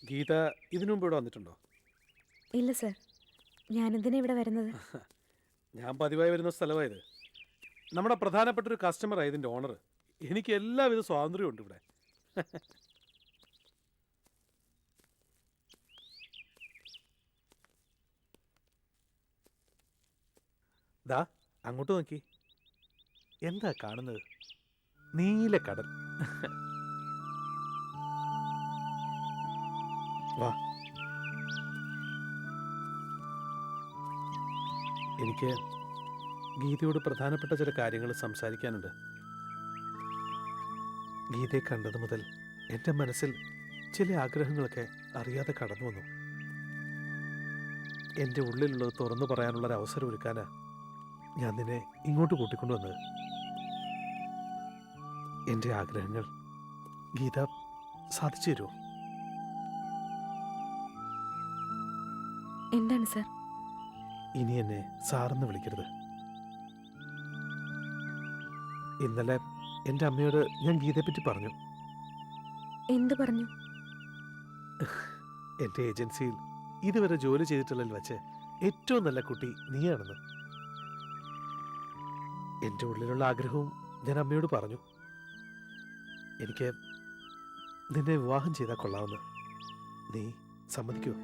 ഗീത ഇതിനു മുമ്പ് ഇവിടെ വന്നിട്ടുണ്ടോ? ഇല്ല സർ, ഞാനെന്തിനാ ഇവിടെ വരുന്നത്? ഞാൻ പതിവായി വരുന്ന സ്ഥലമായത്. നമ്മുടെ പ്രധാനപ്പെട്ട ഒരു കസ്റ്റമറാണ് ഇതിൻ്റെ ഓണർ. എനിക്ക് എല്ലാവിധ സ്വാതന്ത്ര്യമുണ്ട് ഇവിടെ. ദാ അങ്ങോട്ട് നോക്കി. എന്താ കാണുന്നത്? നീല കടൽ. വാ. എനിക്ക് ഗീതയോട് പ്രധാനപ്പെട്ട ചില കാര്യങ്ങൾ സംസാരിക്കാനുണ്ട്. ഗീതയെ കണ്ടത് മുതൽ എൻ്റെ മനസ്സിൽ ചില ആഗ്രഹങ്ങളൊക്കെ അറിയാതെ കടന്നു വന്നു. എൻ്റെ ഉള്ളിലുള്ളത് തുറന്നു പറയാനുള്ളൊരു അവസരം ഒരുക്കാനാ ഞാൻ നിന്നെ ഇങ്ങോട്ട് കൂട്ടിക്കൊണ്ടുവന്നത്. എൻ്റെ ആഗ്രഹങ്ങൾ ഗീത സാധിച്ചു തരുമോ? എന്താണ് സർ? ഇനി എന്നെ സാറെന്ന് വിളിക്കരുത്. ഇന്നലെ എൻ്റെ അമ്മയോട് ഞാൻ ഗീതയെപ്പറ്റി പറഞ്ഞു. എന്തു പറഞ്ഞു? എൻ്റെ ഏജൻസിയിൽ ഇതുവരെ ജോലി ചെയ്തിട്ടുള്ളതിൽ വെച്ച് ഏറ്റവും നല്ല കുട്ടി നീയാണെന്ന്. എൻ്റെ ഉള്ളിലുള്ള ആഗ്രഹവും ഞാൻ അമ്മയോട് പറഞ്ഞു. എനിക്ക് നിന്നെ വിവാഹം ചെയ്താൽ കൊള്ളാമെന്ന്. നീ സമ്മതിക്കുമോ?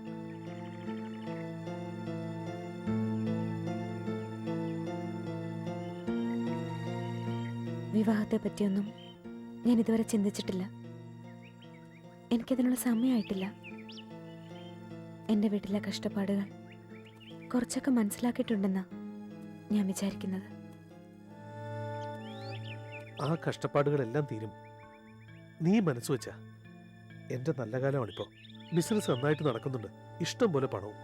വിവാഹത്തെ പറ്റിയൊന്നും ഞാൻ ഇതുവരെ ചിന്തിച്ചിട്ടില്ല. എനിക്കതിനുള്ള സമയമായിട്ടില്ല. എൻ്റെ വീട്ടിലെ കഷ്ടപ്പാടുകൾ കുറച്ചൊക്കെ മനസ്സിലാക്കിയിട്ടുണ്ടെന്നാ ഞാൻ വിചാരിക്കുന്നത്. ആ കഷ്ടപ്പാടുകളെല്ലാം തീരും. നീ മനസ്സ് വെച്ചാ. എൻ്റെ നല്ല കാലമാണിപ്പോൾ. ബിസിനസ് നന്നായിട്ട് നടക്കുന്നുണ്ട്. ഇഷ്ടം പോലെ പണവും.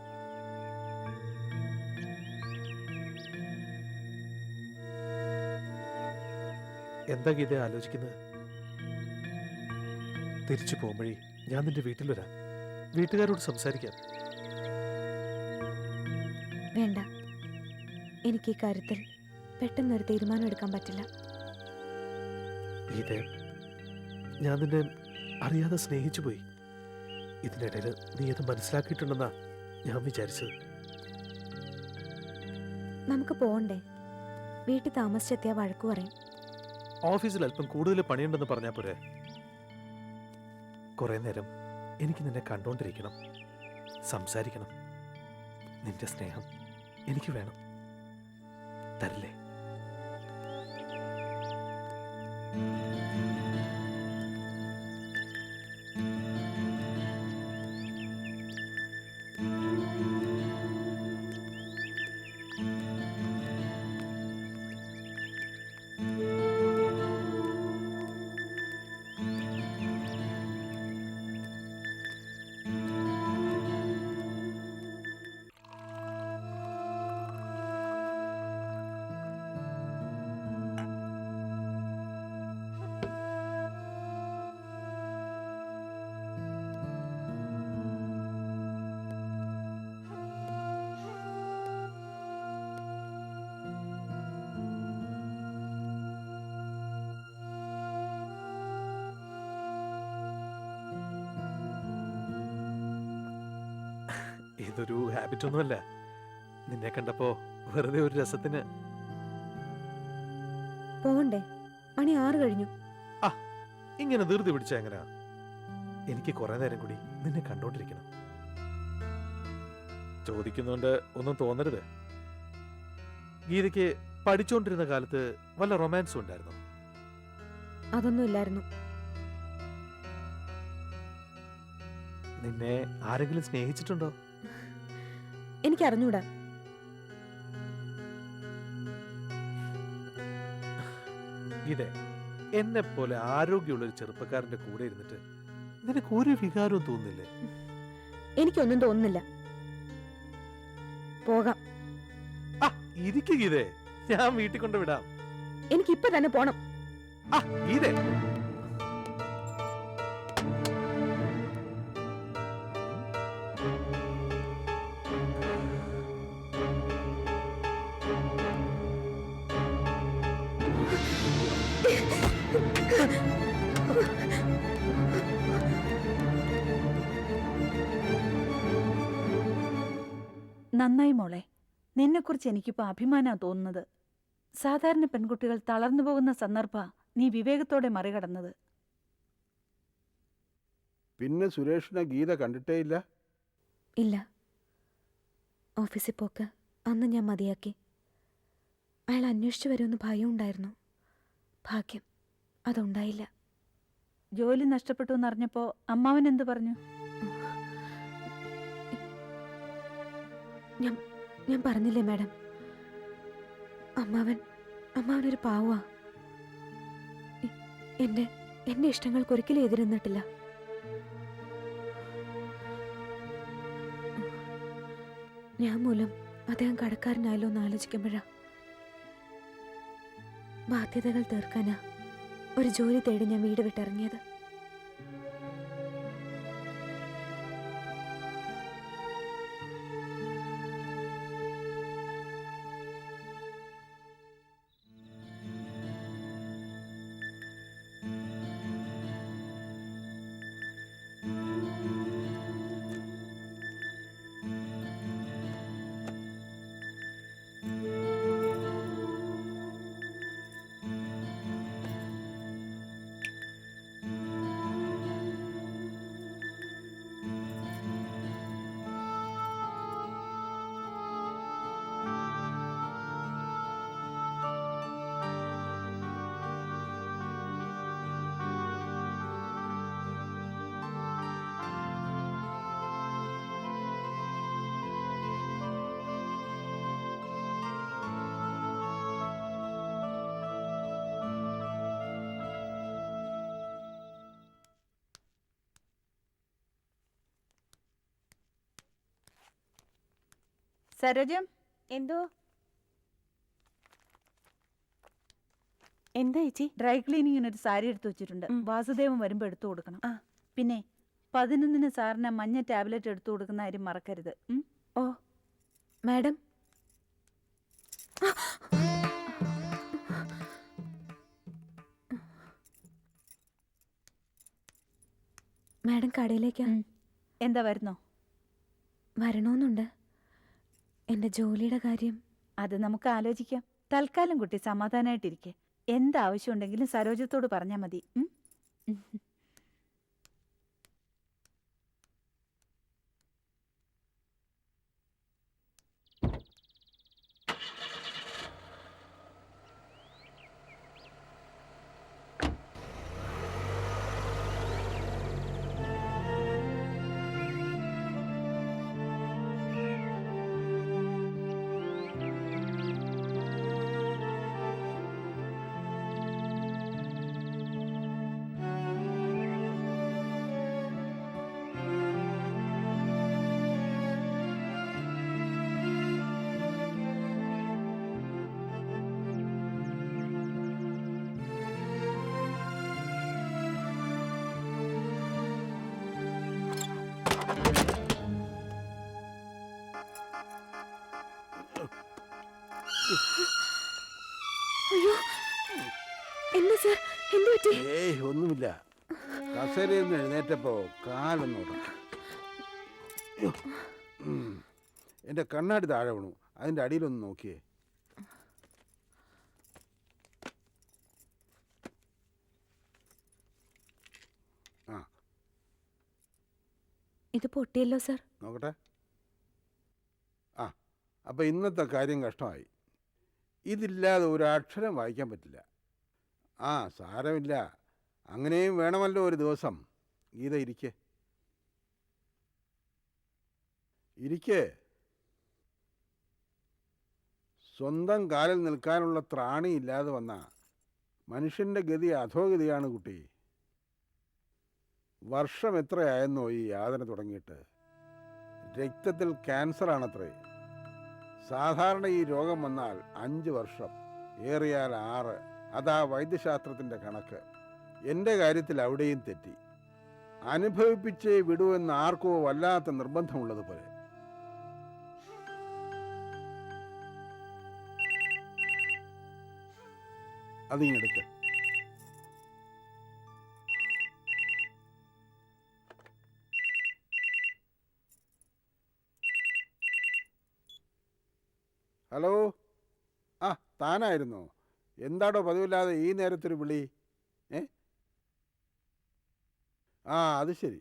എന്താ ഗീത ആലോചിക്കുന്നത്? തിരിച്ചു പോകുമ്പഴി ഞാൻ നിന്റെ വീട്ടിൽ വരാം. വീട്ടുകാരോട് സംസാരിക്കാം. വേണ്ട, എനിക്ക് ഈ കാര്യത്തിൽ പെട്ടെന്നൊരു തീരുമാനം എടുക്കാൻ പറ്റില്ല. ഗീത, ഞാൻ നിന്നെ അറിയാതെ സ്നേഹിച്ചു പോയി. ഇതിനിടയിൽ നീ അത് മനസ്സിലാക്കിയിട്ടുണ്ടെന്നാ ഞാൻ വിചാരിച്ചത്. നമുക്ക് പോകണ്ടേ? വീട്ടിൽ താമസിച്ചെത്തിയാ വഴക്കു പറയും. ഓഫീസിൽ അല്പം കൂടുതൽ പണിയുണ്ടെന്ന് പറഞ്ഞാൽ പോരെ? കുറെ നേരം എനിക്ക് നിന്നെ കണ്ടോണ്ടിരിക്കണം, സംസാരിക്കണം. നിന്റെ സ്നേഹം എനിക്ക് വേണം. തരില്ലേ? ഇതൊരു ഹാബിറ്റ് ഒന്നുമല്ല. നിന്നെ കണ്ടപ്പോ വെറുതെ ഒരു രസത്തിന്. പോകണ്ടേ? മണി 6 കഴിഞ്ഞു. ആ, ഇങ്ങനെ ധൃതി പിടിച്ച എങ്ങനെയാ? എനിക്ക് കുറെ നേരം കൂടി നിന്നെ കണ്ടോണ്ടിരിക്കണം. ചോദിക്കുന്നോണ്ട് ഒന്നും തോന്നരുത്. ഗീതയ്ക്ക് പഠിച്ചോണ്ടിരുന്ന കാലത്ത് വല്ല റൊമാൻസും ഉണ്ടായിരുന്നു? അതൊന്നും ഇല്ലായിരുന്നു. നിന്നെ ആരെങ്കിലും സ്നേഹിച്ചിട്ടുണ്ടോ? എനിക്ക് അറിഞ്ഞൂടാ. ഗീത, എന്നെ പോലെ ആരോഗ്യമുള്ള ഒരു ചെറുപ്പക്കാരന്റെ കൂടെ ഇരുന്നിട്ട് നിനക്ക് ഒരു വികാരവും തോന്നുന്നില്ലേ? എനിക്കൊന്നും തോന്നുന്നില്ല. പോകാം. ആ, ഇരിക്കു ഗീതേ, ഞാൻ വീട്ടിൽ കൊണ്ട് വിടാം. എനിക്കിപ്പോ തന്നെ പോണം. ആ ഗീതേ, നന്നായി മോളെ. നിന്നെക്കുറിച്ച് എനിക്കിപ്പോൾ അഭിമാനമാണ് തോന്നുന്നത്. സാധാരണ പെൺകുട്ടികൾ തളർന്നു പോകുന്ന സന്ദർഭ നീ വിവേകത്തോടെ മറികടന്നത്. പിന്നെ സുരേഷിനെ ഗീത കണ്ടിട്ടേയില്ല? ഇല്ല. ഓഫീസിൽ പോക്ക് അന്ന് ഞാൻ മതിയാക്കി. അയാൾ അന്വേഷിച്ചു വരുമെന്ന് ഭയം ഉണ്ടായിരുന്നു. ഭാഗ്യം അതുണ്ടായില്ല. ജോലി നഷ്ടപ്പെട്ടു എന്നറിഞ്ഞപ്പോ അമ്മാവൻ എന്തു പറഞ്ഞു? ഞാൻ പറഞ്ഞില്ലേ മാഡം, അമ്മാവനൊരു പാവാ. എന്റെ ഇഷ്ടങ്ങൾക്ക് ഒരിക്കലും എതിരെന്നിട്ടില്ല. ഞാൻ മൂലം അദ്ദേഹം കടക്കാരനായല്ലോ എന്ന് ആലോചിക്കുമ്പോഴാ ബാധ്യതകൾ തീർക്കാനാ ഒരു ജോലി തേടി ഞാൻ വീട് വിട്ടിറങ്ങിയത്. സരോജം, എന്തോ? എന്താ ചേച്ചി? ഡ്രൈ ക്ലീനിങ്ങിന് ഒരു സാരി എടുത്തു വെച്ചിട്ടുണ്ട്. വാസുദേവൻ വരുമ്പോ എടുത്തു കൊടുക്കണം. പിന്നെ 11-ന് സാറിന് മഞ്ഞ ടാബ്ലറ്റ് എടുത്തു കൊടുക്കുന്ന കാര്യം മറക്കരുത്. ഓ മാഡം. മാഡം കടയിലേക്കാ? എന്താ വരുന്നോ? വരണമെന്നുണ്ട്. എന്റെ ജോലിയുടെ കാര്യം. അത് നമുക്ക് ആലോചിക്കാം. തൽക്കാലം കുട്ടി സമാധാനമായിട്ടിരിക്കെ. എന്താവശ്യമുണ്ടെങ്കിലും സരോജത്തോട് പറഞ്ഞാൽ മതി. അയ്യോ, എന്താ സർ, എന്തു പറ്റി? ഏയ് ഒന്നുമില്ല. കസേരയിൽ നിന്ന് എഴുന്നേറ്റപ്പോ കാലൊന്നും എന്റെ കണ്ണാടി താഴെ വീണു. അതിന്റെ അടിയിലൊന്ന് നോക്കിയേ. ആ ഇത് പൊട്ടിയല്ലോ സർ. നോക്കട്ടെ. ആ അപ്പൊ ഇന്നത്തെ കാര്യം കഷ്ടമായി. ഇതില്ലാതെ ഒരു അക്ഷരം വായിക്കാൻ പറ്റില്ല. ആ സാരമില്ല, അങ്ങനെയും വേണമല്ലോ ഒരു ദിവസം. ഗീത ഇരിക്കേ ഇരിക്കേ. സ്വന്തം കാലിൽ നിൽക്കാനുള്ള ത്രാണിയില്ലാതെ വന്ന മനുഷ്യൻ്റെ ഗതി അധോഗതിയാണ് കുട്ടി. വർഷം എത്രയായെന്നോ ഈ യാതന തുടങ്ങിയിട്ട്? രക്തത്തിൽ ക്യാൻസറാണത്രേ. സാധാരണ ഈ രോഗം വന്നാൽ 5 വർഷം, ഏറിയാൽ 6. അതാ വൈദ്യശാസ്ത്രത്തിൻ്റെ കണക്ക്. എൻ്റെ കാര്യത്തിൽ അവിടെയും തെറ്റി. അനുഭവിപ്പിച്ചേ വിടൂ എന്ന് ആർക്കോ വല്ലാത്ത നിർബന്ധമുള്ളതുപോലെ. അതിങ്ങെടുത്ത്. ഹലോ. ആ, താനായിരുന്നോ? എന്താടോ പതിവില്ലാതെ ഈ നേരത്തൊരു വിളി? ഏ? ആ, അത് ശരി.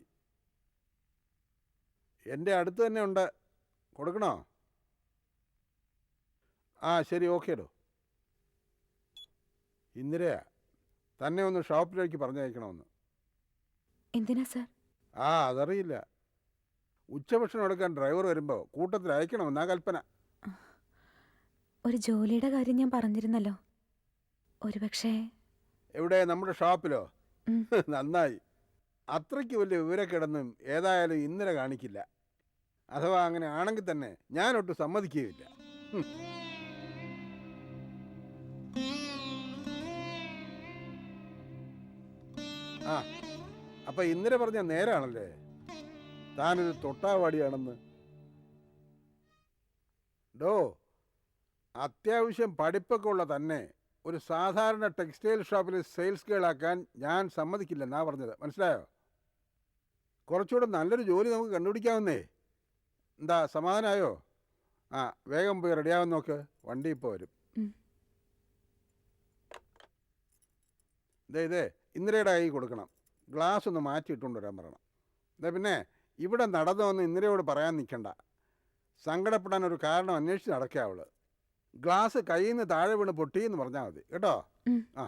എൻ്റെ അടുത്ത് തന്നെ ഉണ്ട്. കൊടുക്കണോ? ആ, ശരി, ഓക്കേടോ. ഇന്ദിരയാ, തന്നെ ഒന്ന് ഷോപ്പിലേക്ക് പറഞ്ഞയക്കണമെന്ന്. എന്തിനാ സാർ? ആ, അതറിയില്ല. ഉച്ചഭക്ഷണം എടുക്കാൻ ഡ്രൈവർ വരുമ്പോൾ കൂട്ടത്തിൽ അയക്കണമെന്നാ കൽപ്പന. ഒരു ജോലിയുടെ കാര്യം ഞാൻ പറഞ്ഞിരുന്നല്ലോ. ഒരുപക്ഷേ. എവിടെ? നമ്മുടെ ഷോപ്പിലോ? ഉം. നന്നായി. അത്രയ്ക്ക് വലിയ വിവരക്കിടന്നും ഏതായാലും ഇന്നലെ കാണിക്കില്ല. അഥവാ അങ്ങനെ ആണെങ്കിൽ തന്നെ ഞാനൊട്ട് സമ്മതിക്കുകയില്ല. ഹും. ആ, അപ്പൊ ഇന്നലെ പറഞ്ഞ നേരാണല്ലേ, താനൊരു തൊട്ടാവാടിയാണെന്ന്. ഡോ, അത്യാവശ്യം പഠിപ്പൊക്കെ ഉള്ള തന്നെ ഒരു സാധാരണ ടെക്സ്റ്റൈൽ ഷോപ്പിൽ സെയിൽസ് ഗേളാക്കാൻ ഞാൻ സമ്മതിക്കില്ലെന്നാ പറഞ്ഞത്. മനസ്സിലായോ? കുറച്ചുകൂടെ നല്ലൊരു ജോലി നമുക്ക് കണ്ടുപിടിക്കാവുന്നേ. എന്താ, സമാധാനമായോ? ആ, വേഗം പോയി റെഡിയാവാൻ നോക്ക്. വണ്ടി ഇപ്പോൾ വരും. ഇതേ ഇന്ദിരയുടെ കൈ കൊടുക്കണം. ഗ്ലാസ് ഒന്ന് മാറ്റിയിട്ടുകൊണ്ട് വരാൻ പറയണം. പിന്നെ ഇവിടെ നടന്നോന്ന് ഇന്ദിരയോട് പറയാൻ നിൽക്കണ്ട. സങ്കടപ്പെടാൻ ഒരു കാരണം അന്വേഷിച്ച് നടക്കുക അവള്. ഗ്ലാസ് കയ്യിൽ നിന്ന് താഴെ വീണ് പൊട്ടി എന്ന് പറഞ്ഞാൽ മതി കേട്ടോ. ആ,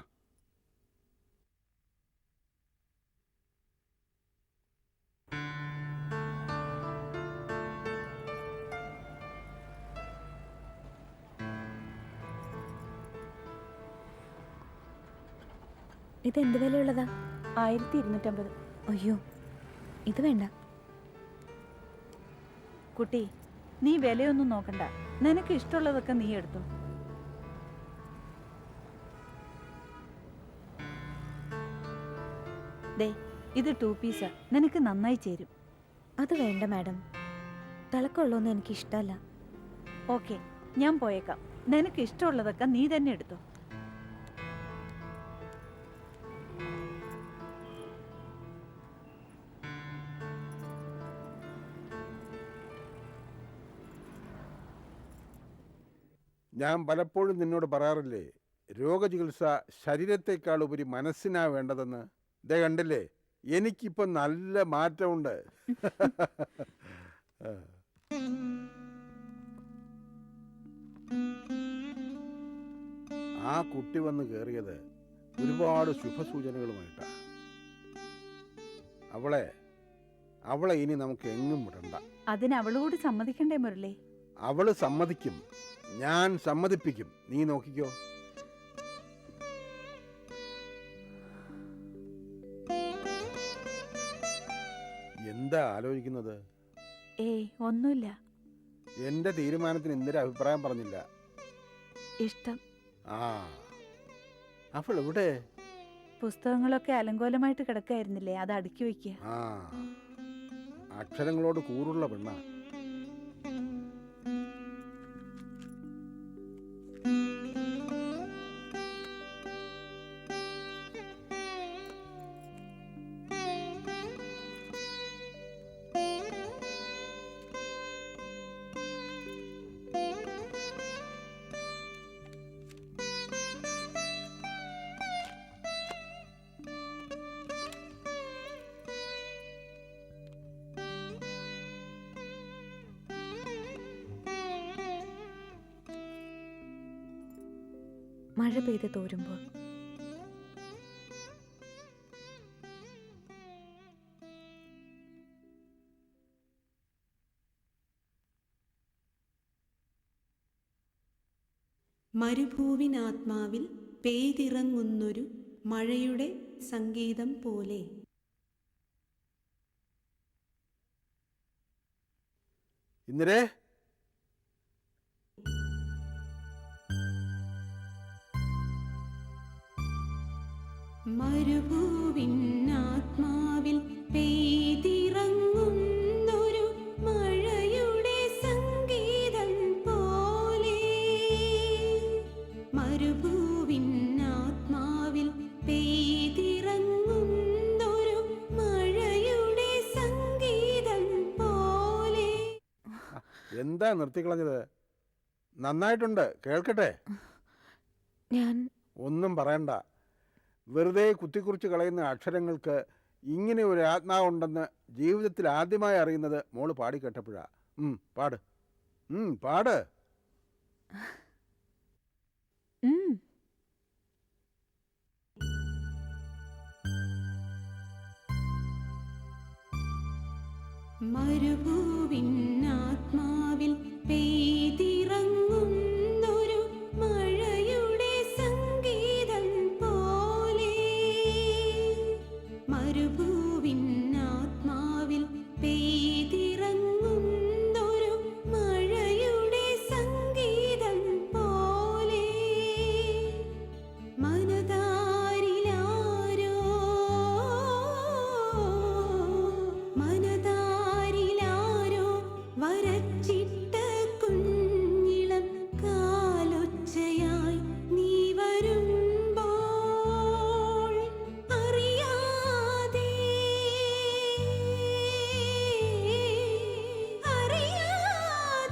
ഇതെന്ത് വിലയുള്ളതാ? 1250. അയ്യോ, ഇത് വേണ്ട. കുട്ടി, നീ വിലയൊന്നും നോക്കണ്ട. നിനക്ക് ഇഷ്ടമുള്ളതൊക്കെ നീ എടുത്തു. ദേ, ഇത് 2 പീസാ. നിനക്ക് നന്നായി ചേരും. അത് വേണ്ട മാഡം. തിളക്കമുള്ളതൊന്നും എനിക്ക് ഇഷ്ടമല്ല. ഓക്കെ, ഞാൻ പോയേക്കാം. നിനക്ക് ഇഷ്ടമുള്ളതൊക്കെ നീ തന്നെ എടുത്തോ. ഞാൻ പലപ്പോഴും നിന്നോട് പറയാറില്ലേ, രോഗചികിത്സ ശരീരത്തെക്കാൾ ഉപരി മനസ്സിനാ വേണ്ടതെന്ന്. ഇതേ കണ്ടില്ലേ, എനിക്കിപ്പോൾ നല്ല മാറ്റമുണ്ട്. ആ കുട്ടി വന്ന് കയറിയത് ഒരുപാട് ശുഭസൂചനകളുമായിട്ടാണ്. അവളെ ഇനി നമുക്ക് എങ്ങും വിടണ്ട. അതിന് അവളോട് സമ്മതിക്കണ്ടേ മുരളി? അവള് സമ്മതിക്കും, ഞാൻ സമ്മതിപ്പിക്കും. നീ നോക്കിക്കോ. എന്താ ആലോചിക്കുന്നത്? ഏയ്, ഒന്നുമില്ല. എന്റെ തീരുമാനത്തിന് ഇന്ദിര അഭിപ്രായം പറഞ്ഞില്ല. ഇഷ്ടം. ആ, അവൾ എവിടെ? പുസ്തകങ്ങളൊക്കെ അലങ്കോലമായിട്ട് കിടക്കായിരുന്നില്ലേ, അത് അടുക്കി വയ്ക്കുക. ആ, അക്ഷരങ്ങളോട് കൂറുള്ള പെണ്ണ. മഴ പെയ്ത് തോരുമ്പോൾ മരുഭൂവിനാത്മാവിൽ പെയ്തിറങ്ങുന്നൊരു മഴയുടെ സംഗീതം പോലെ. ഇന്ദിരേ, മരുഭൂവിനാത്മാവിൽ പെയ്തിറങ്ങുന്നൊരു മഴയുടെ സംഗീതം പോലെ. മരുഭൂവിനാത്മാവിൽ പെയ്തിറങ്ങുന്നൊരു മഴയുടെ സംഗീതം പോലെ. എന്താ നിർത്തിക്കളഞ്ഞത്? നന്നായിട്ടുണ്ട്, കേൾക്കട്ടെ. ഞാൻ ഒന്നും പറയണ്ട. വെറുതെ കുത്തിക്കുറിച്ച് കളയുന്ന അക്ഷരങ്ങൾക്ക് ഇങ്ങനെ ഒരു ആത്മാവുണ്ടെന്ന് ജീവിതത്തിൽ ആദ്യമായി അറിയുന്നത് മോള് പാടിക്കേട്ടപ്പോഴാ. പാട്, പാട്. ഉം. മരുഭൂവിനാത്മാവിൽ പെയ്തിറങ്ങുന്നൊരു മഴയുടെ സംഗീതം പോലെ. മരുഭൂവിനാത്മാവിൽ പെയ്തിറങ്ങുന്നൊരു മഴയുടെ സംഗീതം പോലെ. മനതാരിലാരോ വരച്ചിട്ട കുഞ്ഞിളം കാലൊച്ചയായി നീ വരുമ്പോൾ അറിയാതെ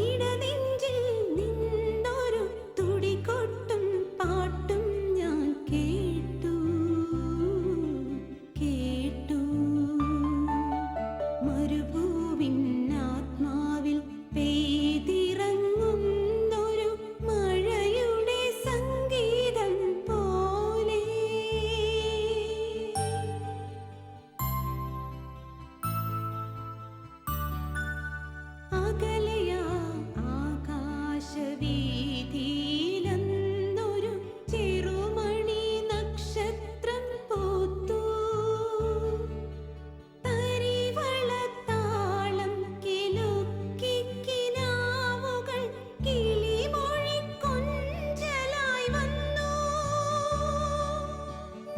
ഇടനെഞ്ചിൽ നിന്നൊരു തുടികൊട്ടും പാട്ടും ഞാൻ കേട്ടു. മരുഭൂവിനാത്മാവിൽ പെയ്തിറങ്ങുന്നൊരു മഴയുടെ സംഗീതം പോലെ. അകലയാ ആകാശവീഥിയിലന്നൊരു ചെറുമണി നക്ഷത്രം പൂത്തു. തരിവളത്താളം കിലുക്കി കിനാവുകൾ കിളിമൊഴിക്കൊഞ്ചലായി വന്നു.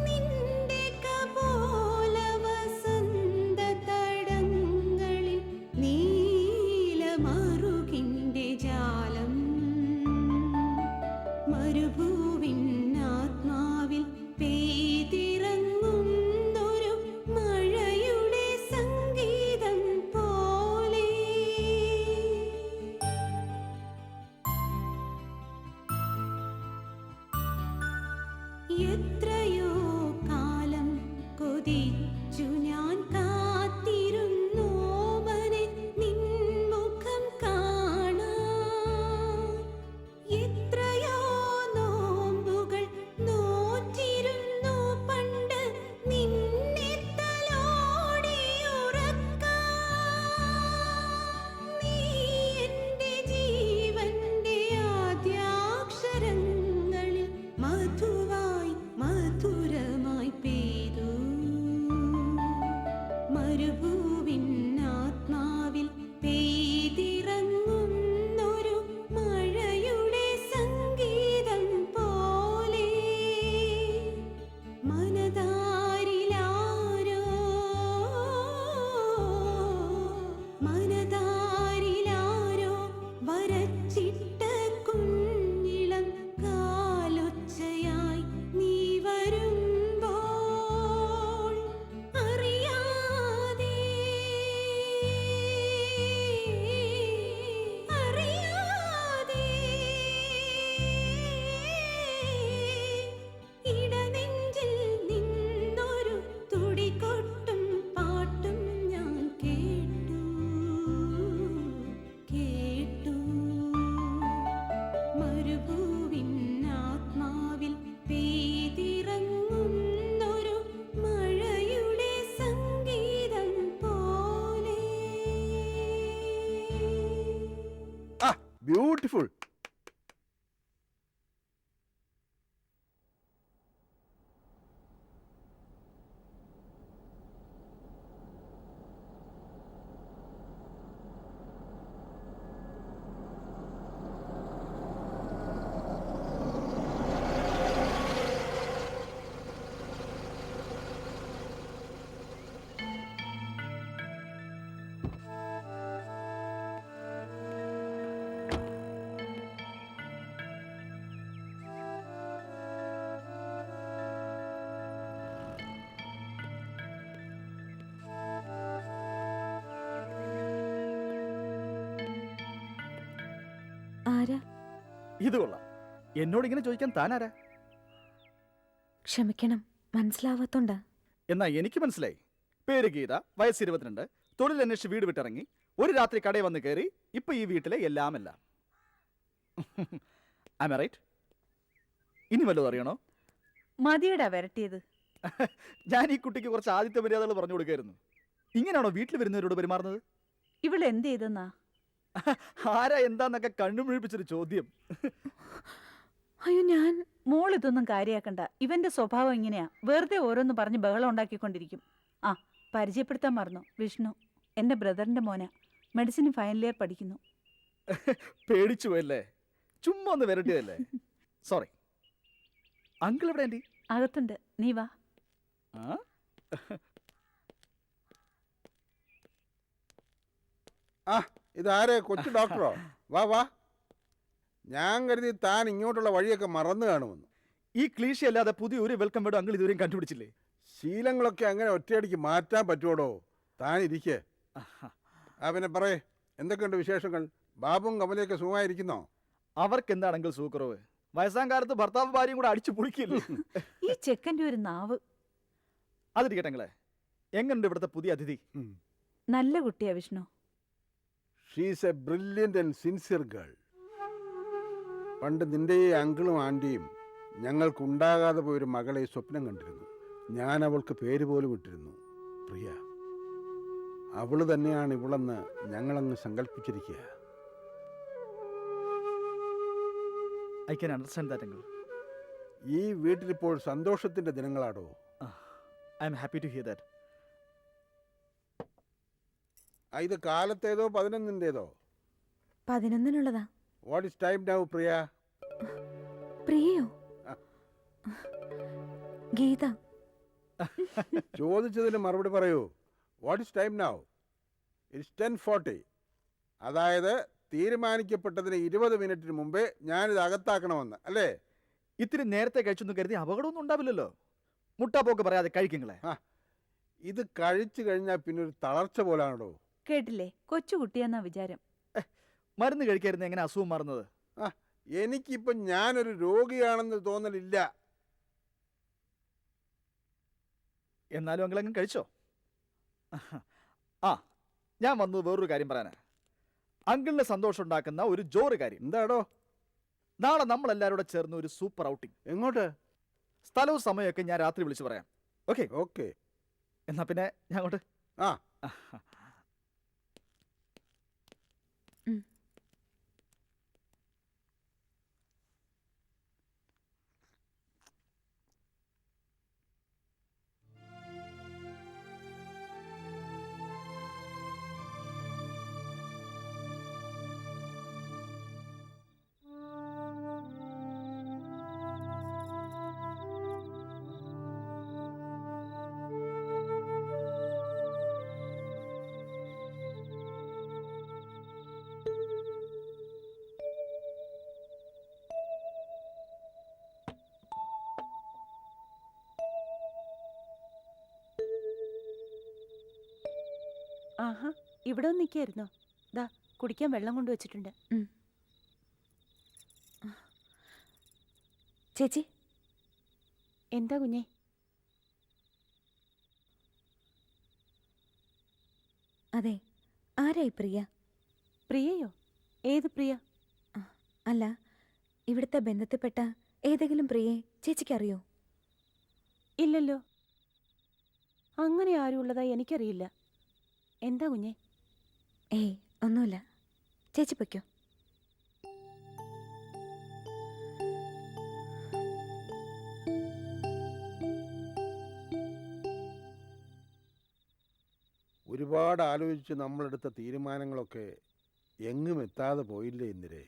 നിന്റെ കപോല വസന്ത തടങ്ങളിൽ നീലമറുകിന്റെ ജാലം. മരുഭൂവിനാത്മാവിൽ പെയ്തിറങ്ങുന്നൊരു മഴയുടെ സംഗീതം പോലെ. എത്രയോ കാലം കൊതിച്ചു ഞാൻ കാത്തിരുന്നു മനെ നിൻമുഖം കാണാൻ. എത്രയോ നോമ്പുകൾ നോറ്റിരുന്നു പണ്ട് നിന്നെ തലോടിയുറക്കാൻ. നീ എൻ്റെ ജീവന്റെ ആദ്യാക്ഷരങ്ങളിൽ മധുരമായി പെയ്തു. മരുഭൂവിനാത്മാവിൽ പെയ്തിറങ്ങുന്നൊരു മഴയുടെ സംഗീതം പോലെ. മനതാരിലാരോ വരച്ചിട്ട കുഞ്ഞിളം കാലൊച്ചയായി നീ വരുമ്പോൾ അറിയാതെ ഇടനെഞ്ചിൽ നിന്നൊരു തുടികൊട്ടും പാട്ടും ഞാൻ കേട്ടു. മരുഭൂവിനാത്മാവിൽ പെയ്തിറങ്ങുന്നൊരു മഴയുടെ സംഗീതം പോലെ. ബ്യൂട്ടിഫുൾ. ആരാ? ഇത് കൊള്ളാം. എന്നോട് ഇങ്ങനെ ചോദിക്കാൻ താനാരാ? ക്ഷമിക്കണം, മനസ്സിലാവാത്തോണ്ടാ. എന്നാ എനിക്ക് മനസ്സിലായി. പേര് ഗീത, വയസ്സ് 22, തൊഴിലന്വേഷിച്ച് വീട് വിട്ടിറങ്ങി, ഒരു രാത്രി കടയിൽ വന്ന് കയറി, ഇപ്പൊ ഈ വീട്ടിലെ എല്ലാം. Am I right? ഇനി വല്ലതും അറിയണോ? മതിയടാ വരട്ടിയത്. ഞാൻ ഈ കുട്ടിക്ക് കുറച്ച് ആദിത്യ മര്യാദകൾ പറഞ്ഞു കൊടുക്കായിരുന്നു. ഇങ്ങനെയാണോ വീട്ടിൽ വരുന്നവരോട് പെരുമാറുന്നത്? ഇവള് എന്ത് ചെയ്തെന്നാ? ആരാ എന്താന്നൊക്കെ കണ്ണുമിഴിപ്പിച്ചൊരു ചോദ്യം. അയ്യോ, ഞാൻ മോൾ ഇതൊന്നും കാര്യാക്കണ്ട. ഇവന്റെ സ്വഭാവം ഇങ്ങനെയാ. വെറുതെ ഓരോന്ന് പറഞ്ഞ് ബഹളം ഉണ്ടാക്കിക്കൊണ്ടിരിക്കും. ആ, പരിചയപ്പെടുത്താൻ മറന്നു. വിഷ്ണു, എന്റെ ബ്രദറിന്റെ മോനാ. മെഡിസിൻ ഫൈനൽ ഇയർ പഠിക്കുന്നു. പേടിച്ചു പോയല്ലേ? ചുമ്മാ ഒന്ന് വരട്ടിയതല്ലേ? സോറി. അങ്കിൾ എവിടെ ആൻറ്റി? അകത്തുണ്ട്, നീ വാ. ആ? ആ, ഇതാരേ? കൊച്ചു ഡോക്ടറോ? വാ വാ. ഞാൻ കരുതി താൻ ഇങ്ങോട്ടുള്ള വഴിയൊക്കെ മറന്നു കാണുമെന്ന്. ഈ ക്ലീഷ അല്ലാതെ പുതിയ ഒരു വെൽക്കം വേർഡ് അങ്കിൾ ഇതുവരെയും കണ്ടുപിടിച്ചില്ലേ? ശീലങ്ങളൊക്കെ അങ്ങനെ ഒറ്റയടിക്ക് മാറ്റാൻ പറ്റുമോടോ? താൻ ഇരിക്കേ. പിന്നെ പറയേ, എന്തൊക്കെയുണ്ട് വിശേഷങ്ങൾ? ബാബുവും കമലയൊക്കെ സുഖമായിരിക്കുന്നോ? അവർക്ക് എന്താണെങ്കിൽ സൂക്കറവ്. വയസ്സാം കാലത്ത് ഭർത്താവ് ഭാര്യയും കൂടെ അടിച്ചു പൊളിക്കില്ലേ? ഈ ചെക്കൻ്റെ ഒരു നാവ്. അതിരിക്കട്ടെങ്ങളെ, എങ്ങനെയുണ്ട് ഇവിടുത്തെ പുതിയ അതിഥി? നല്ല കുട്ടിയാ Vishnu. She's A brilliant and sincere girl. പണ്ട് നിന്റെ ഈ അങ്കിളും ആൻറ്റിയും ഞങ്ങൾക്കുണ്ടാകാതെ പോയൊരു മകളെ സ്വപ്നം കണ്ടിരുന്നു. ഞാൻ അവൾക്ക് പേര് പോലും ഇട്ടിരുന്നു, പ്രിയ. അവള് തന്നെയാണ് ഇവളെന്ന് ഞങ്ങളങ്ങ് സങ്കല്പിച്ചിരിക്കുക. I can understand that uncle. ഈ വീട്ടിലിപ്പോൾ സന്തോഷത്തിന്റെ ദിനങ്ങളാടോ. I am happy to hear that. ഇത് കാലത്തേതോ 11-ന്റേതോ? 11-നുള്ളതാ. What is time now, Priya? പ്രിയയോ? ഗീത. ചോദിച്ചതിന് മറുപടി പറയൂ. What is time now? It's 10:40. അതായത് തീരുമാനിക്കപ്പെട്ടതിന് 20 മിനിറ്റിന് മുമ്പേ ഞാനിത് അകത്താക്കണമെന്ന്, അല്ലേ? ഇത്തിരി നേരത്തെ കഴിച്ചൊന്നും കരുതി അപകടമൊന്നും ഉണ്ടാവില്ലല്ലോ. മുട്ടാപ്പോക്ക് പറയാതെ കഴിക്കുങ്ങളെ. ഇത് കഴിച്ചു കഴിഞ്ഞാൽ പിന്നെ ഒരു തളർച്ച പോലാണോ? കേട്ടില്ലേ, കൊച്ചുകുട്ടിയെന്നാ വിചാരം. മരുന്ന് കഴിക്കായിരുന്നു എങ്ങനെ അസുഖം മാറുന്നത്? എനിക്കിപ്പം ഞാനൊരു രോഗിയാണെന്ന് തോന്നലില്ല. എന്നാലും അങ്കിൾ അങ്ങ് കഴിച്ചോ? ആ, ഞാൻ വന്നത് വേറൊരു കാര്യം പറയാനാ. അങ്കിളിന് സന്തോഷം ഉണ്ടാക്കുന്ന ഒരു ജോറ് കാര്യം. എന്താടോ? നാളെ നമ്മളെല്ലാവരും കൂടെ ചേർന്ന് ഒരു സൂപ്പർ ഔട്ടിംഗ്. എങ്ങോട്ട്? സ്ഥലവും സമയമൊക്കെ ഞാൻ രാത്രി വിളിച്ചു പറയാം. ഓക്കെ? ഓക്കെ. എന്നാ പിന്നെ ഞാൻ അങ്ങോട്ട്. ആ. ആഹാ, ഇവിടെ നിൽക്കായിരുന്നോ? ദാ കുടിക്കാൻ വെള്ളം കൊണ്ടുവച്ചിട്ടുണ്ട്. ചേച്ചി. എന്താ കുഞ്ഞേ? അതെ, ആരായി പ്രിയ? പ്രിയയോ? ഏത് പ്രിയ? അല്ല, ഇവിടുത്തെ ബന്ധത്തിൽപ്പെട്ട ഏതെങ്കിലും പ്രിയെ ചേച്ചിക്കറിയോ? ഇല്ലല്ലോ, അങ്ങനെ ആരും ഉള്ളതായി എനിക്കറിയില്ല. എന്താ കുഞ്ഞേ? ഏയ്, ഒന്നുമില്ല. ചേച്ചി പൊയ്ക്കോ. ഒരുപാട് ആലോചിച്ച് നമ്മളെടുത്ത തീരുമാനങ്ങളൊക്കെ എങ്ങും എത്താതെ പോയില്ലേ ഇന്ദിരേ?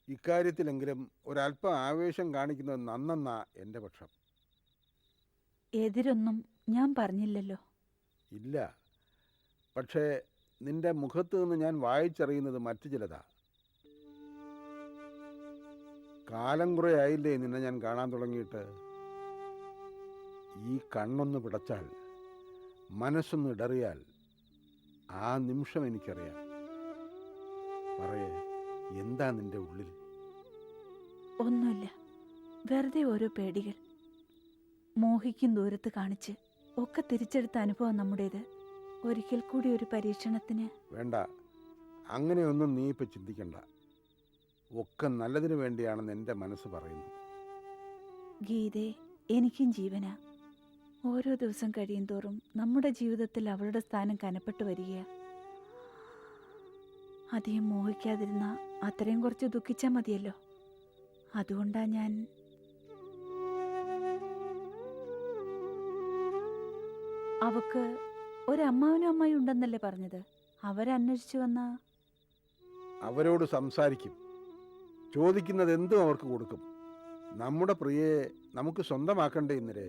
ഇക്കാര്യത്തിലെങ്കിലും ഒരല്പം ആവേശം കാണിക്കുന്നത് നന്നെന്നാ എൻ്റെ പക്ഷം. എതിരൊന്നും ഞാൻ പറഞ്ഞില്ലല്ലോ. ഇല്ല, പക്ഷേ നിന്റെ മുഖത്ത് നിന്ന് ഞാൻ വായിച്ചറിയുന്നത് മറ്റു ചിലതാ. കാലം കുറേ ആയില്ലേ നിന്നെ ഞാൻ കാണാൻ തുടങ്ങിയിട്ട്. ഈ കണ്ണൊന്ന് പിടച്ചാൽ, മനസ്സൊന്ന് ഇടറിയാൽ ആ നിമിഷം എനിക്കറിയാം. പറയേ, എന്താ നിന്റെ ഉള്ളിൽ? ഒന്നുമില്ല, വെറുതെ ഓരോ പേടികൾ. മോഹിക്കും ദൂരത്ത് കാണിച്ച് ഒക്കെ തിരിച്ചെടുത്ത അനുഭവം നമ്മുടേത്. ഒരിക്കൽ കൂടി ഒരു പരീക്ഷണത്തിന്. വേണ്ട, അങ്ങനെയൊന്നും നീ ഇപ്പം ചിന്തിക്കണ്ട. ഒക്കെ നല്ലതിനു വേണ്ടിയാണെന്ന് എൻ്റെ മനസ്സ് പറയുന്നു. ഗീതേ, എനിക്കും ജീവനാ. ഓരോ ദിവസം കഴിയും തോറും നമ്മുടെ ജീവിതത്തിൽ അവളുടെ സ്ഥാനം കനപ്പെട്ടു വരിക. അധികം മോഹിക്കാതിരുന്ന അത്രയും കുറച്ച് ദുഃഖിച്ചാൽ മതിയല്ലോ. അതുകൊണ്ടാ ഞാൻ. അവക്ക് ഒരമ്മാവനും അമ്മായി ഉണ്ടെന്നല്ലേ പറഞ്ഞത്? അവരന്വേഷിച്ചു വന്ന. അവരോട് സംസാരിക്കും, ചോദിക്കുന്നത് എന്തും അവർക്ക് കൊടുക്കും. നമ്മുടെ പ്രിയയെ നമുക്ക് സ്വന്തമാക്കണ്ടേ ഇന്നലെ?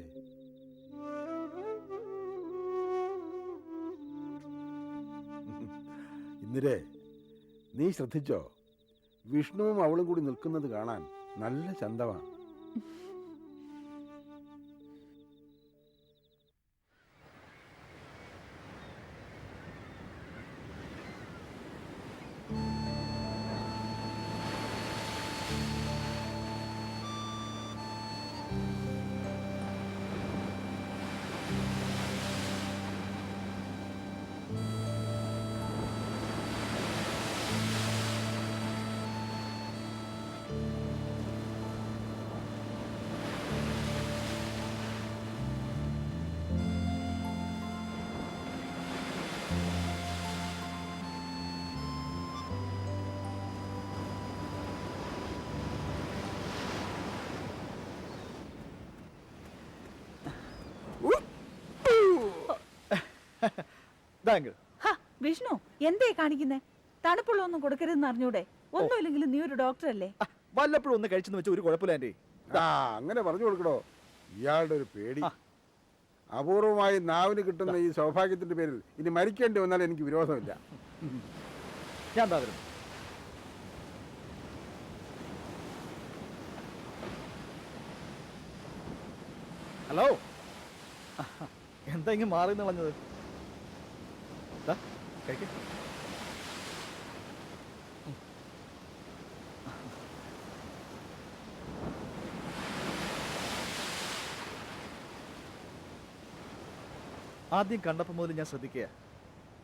ഇന്നലെ നീ ശ്രദ്ധിച്ചോ? വിഷ്ണുവും അവളും കൂടി നിൽക്കുന്നത് കാണാൻ നല്ല ചന്തമാണ്. ഹ, വിഷ്ണു, എന്തേ കാണിക്കുന്നേ? തണുപ്പുള്ള ഒന്നും കൊടുക്കരുതെന്ന് അറിഞ്ഞൂടെ? ഒന്നുമില്ലെങ്കിലും നീ ഒരു ഡോക്ടറല്ലേ? വല്ലപ്പോഴും ഒന്ന് കഴിച്ചെന്ന് വെച്ചാൽ ഒരു കുഴപ്പമില്ല ആൻറ്റി. ആ, അങ്ങനെ പറഞ്ഞു കൊടുക്കടോ. ഇയാളുടെ ഒരു പേടി. അപൂർവമായി നാവിന് കിട്ടുന്ന ഈ സൗഭാഗ്യത്തിന്റെ പേരിൽ ഇനി മരിക്കേണ്ടി വന്നാൽ എനിക്ക് വിരോധമില്ല. ഞാൻ എന്താ വരുന്നു? ഹലോ, എന്താ ഇങ്ങനെ മാറി കളഞ്ഞത്? കഴിക്ക. ആദ്യം കണ്ടപ്പോൾ മുതൽ ഞാൻ ശ്രദ്ധിക്കുക,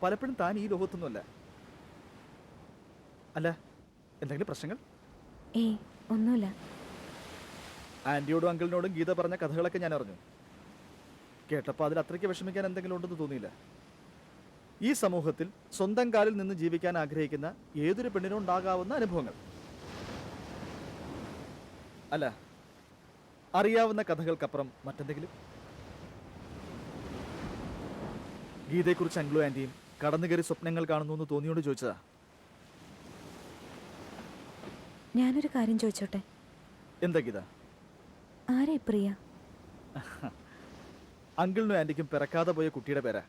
പലപ്പോഴും താൻ ഈ ലോകത്തൊന്നുമല്ല. അല്ല, എന്തെങ്കിലും പ്രശ്നങ്ങൾ? ഏയ്, ഒന്നുമില്ല. ആൻറ്റിയോടും അങ്കിളിനോടും ഗീത പറഞ്ഞ കഥകളൊക്കെ ഞാൻ അറിഞ്ഞു. കേട്ടപ്പോൾ അതിൽ അത്രയ്ക്ക് വിഷമിക്കാൻ എന്തെങ്കിലും ഉണ്ടെന്ന് തോന്നിയില്ല. ഈ സമൂഹത്തിൽ സ്വന്തം കാലിൽ നിന്ന് ജീവിക്കാൻ ആഗ്രഹിക്കുന്ന ഏതൊരു പെണ്ണിനും ഉണ്ടാകാവുന്ന അനുഭവങ്ങൾ. അല്ല, അറിയാവുന്ന കഥകൾക്കപ്പുറം മറ്റെന്തെങ്കിലും? ഗീതയെക്കുറിച്ച് അങ്കിളും ആൻറ്റിയും കടന്നുകയറി സ്വപ്നങ്ങൾ കാണുന്നു എന്ന് തോന്നിയോണ്ട് ചോദിച്ചതാ. ഞാനൊരു കാര്യം ചോദിച്ചോട്ടെ? എന്താ ഗീത? ആരെ പ്രിയ? അങ്കിളിനും ആൻറ്റിക്കും പിറക്കാതെ പോയ കുട്ടിയുടെ പേരാ.